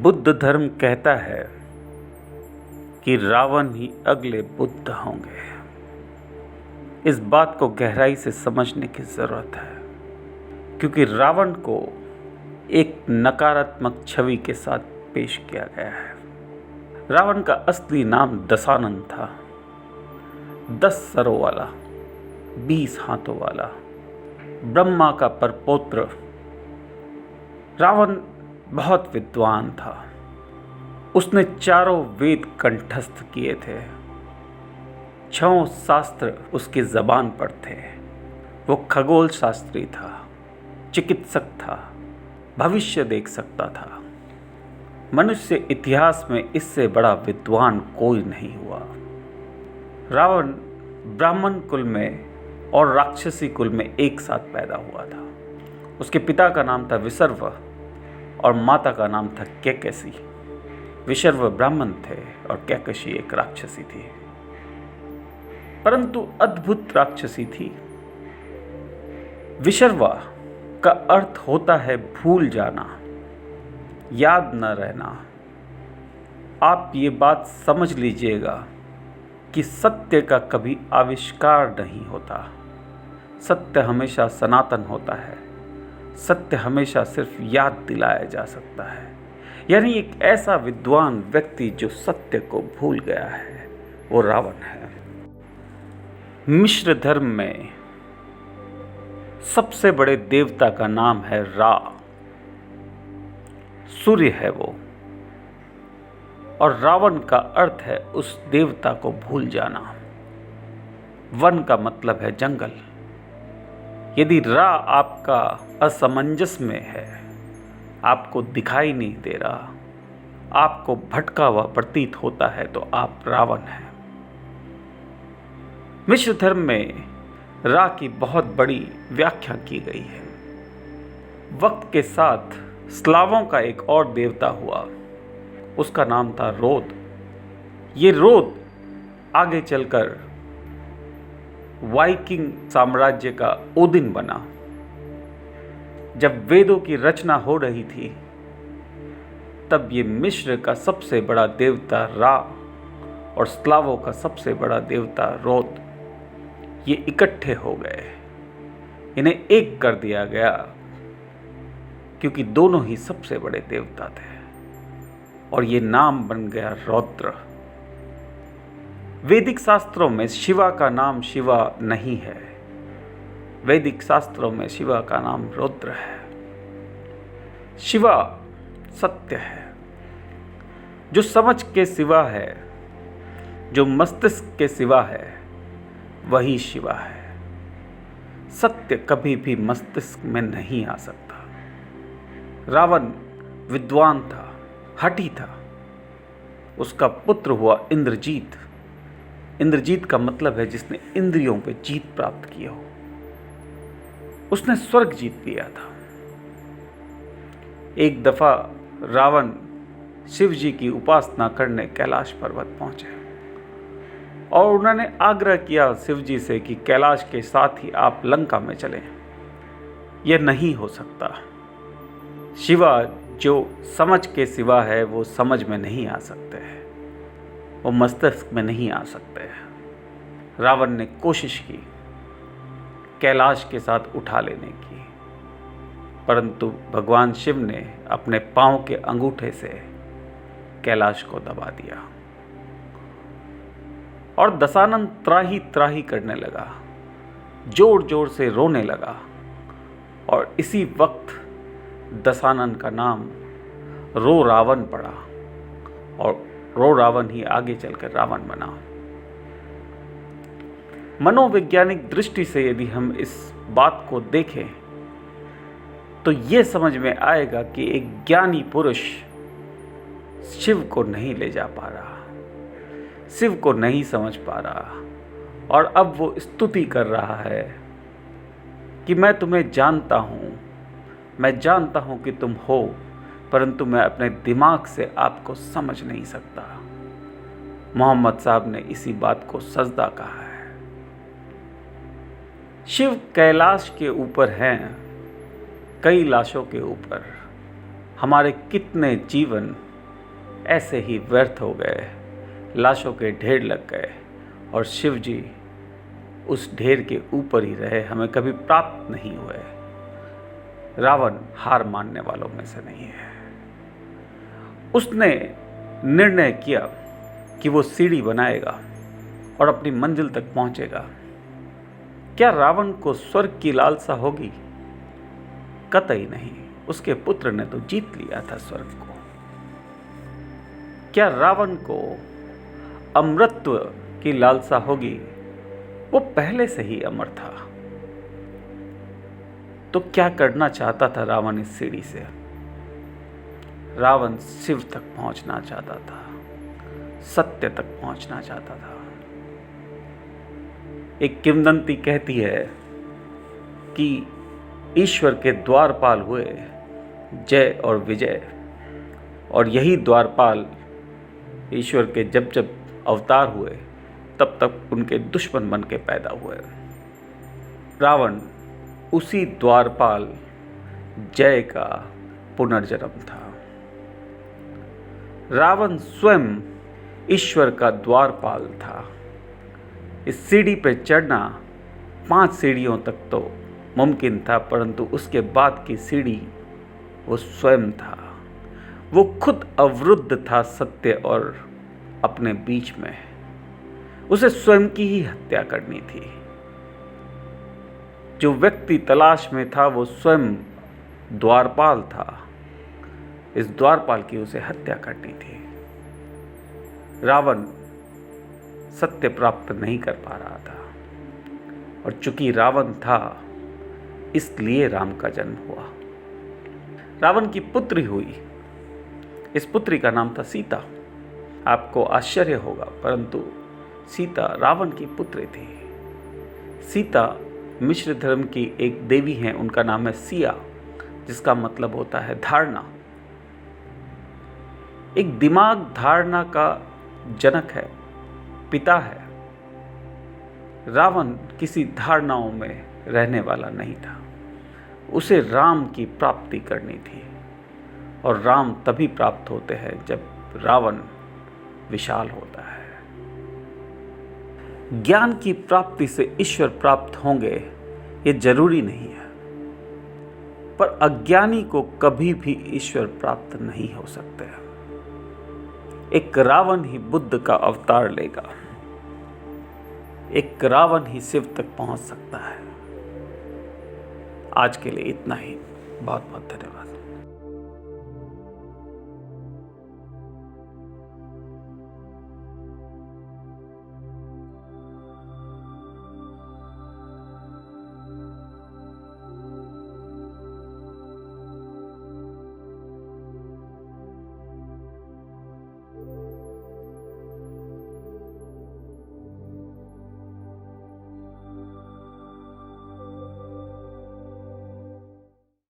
बुद्ध धर्म कहता है कि रावण ही अगले बुद्ध होंगे। इस बात को गहराई से समझने की ज़रूरत है, क्योंकि रावण को एक नकारात्मक छवि के साथ पेश किया गया है। रावण का असली नाम दशानन था। 10 सरों वाला, 20 हाथों वाला, ब्रह्मा का परपौत्र। रावण बहुत विद्वान था। उसने 4 वेद कंठस्थ किए थे। 6 शास्त्र उसकी ज़बान पर थे। वो खगोल शास्त्री था, चिकित्सक था, भविष्य देख सकता था। मनुष्य इतिहास में इससे बड़ा विद्वान कोई नहीं हुआ। रावण ब्राह्मण कुल में और राक्षसी कुल में एक साथ पैदा हुआ था। उसके पिता का नाम था विसर्व और माता का नाम था कैकसी। विसर्व ब्राह्मण थे और कैकसी एक राक्षसी थी, परंतु अद्भुत राक्षसी थी। विसर्वा का अर्थ होता है भूल जाना, याद न रहना। आप ये बात समझ लीजिएगा कि सत्य का कभी आविष्कार नहीं होता। सत्य हमेशा सनातन होता है। सत्य हमेशा सिर्फ याद दिलाया जा सकता है। यानी एक ऐसा विद्वान व्यक्ति जो सत्य को भूल गया है, वो रावण है। मिश्र धर्म में सबसे बड़े देवता का नाम है रा। सूर्य है वो, और रावण का अर्थ है उस देवता को भूल जाना। वन का मतलब है जंगल। यदि रा आपका असमंजस में है, आपको दिखाई नहीं दे रहा, आपको भटका हुआ प्रतीत होता है, तो आप रावण हैं। मिश्र धर्म में रा की बहुत बड़ी व्याख्या की गई है। वक्त के साथ स्लावों का एक और देवता हुआ, उसका नाम था रोद। ये रोद आगे चलकर वाइकिंग साम्राज्य का ओदिन बना। जब वेदों की रचना हो रही थी, तब ये मिस्र का सबसे बड़ा देवता रा और स्लावों का सबसे बड़ा देवता रोद, ये इकट्ठे हो गए। इन्हें एक कर दिया गया, क्योंकि दोनों ही सबसे बड़े देवता थे, और ये नाम बन गया रौद्र। वैदिक शास्त्रों में शिवा का नाम शिवा नहीं है। वैदिक शास्त्रों में शिवा का नाम रुद्र है। शिवा सत्य है, जो समझ के सिवा है, जो मस्तिष्क के सिवा है, वही शिवा है। सत्य कभी भी मस्तिष्क में नहीं आ सकता। रावण विद्वान था, हठी था। उसका पुत्र हुआ इंद्रजीत। इंद्रजीत का मतलब है जिसने इंद्रियों पे जीत प्राप्त की हो। उसने स्वर्ग जीत लिया था। एक दफा रावण शिव जी की उपासना करने कैलाश पर्वत पहुंचे, और उन्होंने आग्रह किया शिव जी से कि कैलाश के साथ ही आप लंका में चलें। यह नहीं हो सकता। शिवा जो समझ के सिवा है, वो समझ में नहीं आ सकते हैं, वो मस्तिष्क में नहीं आ सकते हैं। रावण ने कोशिश की कैलाश के साथ उठा लेने की, परंतु भगवान शिव ने अपने पांव के अंगूठे से कैलाश को दबा दिया, और दशानन त्राही त्राही करने लगा, जोर जोर से रोने लगा। और इसी वक्त दशानन का नाम रो रावण पड़ा, और रो रावण ही आगे चलकर रावण बना। मनोवैज्ञानिक दृष्टि से यदि हम इस बात को देखें, तो ये समझ में आएगा कि एक ज्ञानी पुरुष शिव को नहीं ले जा पा रहा, शिव को नहीं समझ पा रहा, और अब वो स्तुति कर रहा है कि मैं तुम्हें जानता हूँ, मैं जानता हूँ कि तुम हो, परंतु मैं अपने दिमाग से आपको समझ नहीं सकता। मोहम्मद साहब ने इसी बात को सजदा कहा है। शिव कैलाश के ऊपर हैं, कई लाशों के ऊपर। हमारे कितने जीवन ऐसे ही व्यर्थ हो गए, लाशों के ढेर लग गए और शिव जी उस ढेर के ऊपर ही रहे, हमें कभी प्राप्त नहीं हुए। रावण हार मानने वालों में से नहीं है। उसने निर्णय किया कि वो सीढ़ी बनाएगा और अपनी मंजिल तक पहुंचेगा। क्या रावण को स्वर्ग की लालसा होगी? कतई नहीं। उसके पुत्र ने तो जीत लिया था स्वर्ग को। क्या रावण को अमरत्व की लालसा होगी? वो पहले से ही अमर था। तो क्या करना चाहता था रावण इस सीढ़ी से? रावण शिव तक पहुंचना चाहता था, सत्य तक पहुंचना चाहता था। एक किंवदंती कहती है कि ईश्वर के द्वारपाल हुए जय और विजय, और यही द्वारपाल ईश्वर के जब जब अवतार हुए तब तब उनके दुश्मन बन के पैदा हुए। रावण उसी द्वारपाल जय का पुनर्जन्म था। रावण स्वयं ईश्वर का द्वारपाल था। इस सीढ़ी पर चढ़ना 5 सीढ़ियों तक तो मुमकिन था, परंतु उसके बाद की सीढ़ी वो स्वयं था। वो खुद अवरुद्ध था सत्य और अपने बीच में। उसे स्वयं की ही हत्या करनी थी। जो व्यक्ति तलाश में था वो स्वयं द्वारपाल था। इस द्वारपाल की उसे हत्या करनी थी। रावण सत्य प्राप्त नहीं कर पा रहा था, और चूंकि रावण था इसलिए राम का जन्म हुआ। रावण की पुत्री हुई। इस पुत्री का नाम था सीता। आपको आश्चर्य होगा, परंतु सीता रावण की पुत्री थी। सीता मिश्र धर्म की एक देवी हैं, उनका नाम है सिया, जिसका मतलब होता है धारणा। एक दिमाग धारणा का जनक है, पिता है। रावण किसी धारणाओं में रहने वाला नहीं था। उसे राम की प्राप्ति करनी थी, और राम तभी प्राप्त होते हैं जब रावण विशाल होता है। ज्ञान की प्राप्ति से ईश्वर प्राप्त होंगे ये जरूरी नहीं है, पर अज्ञानी को कभी भी ईश्वर प्राप्त नहीं हो सकते। एक रावण ही बुद्ध का अवतार लेगा, एक रावण ही शिव तक पहुंच सकता है। आज के लिए इतना ही। बहुत बहुत धन्यवाद।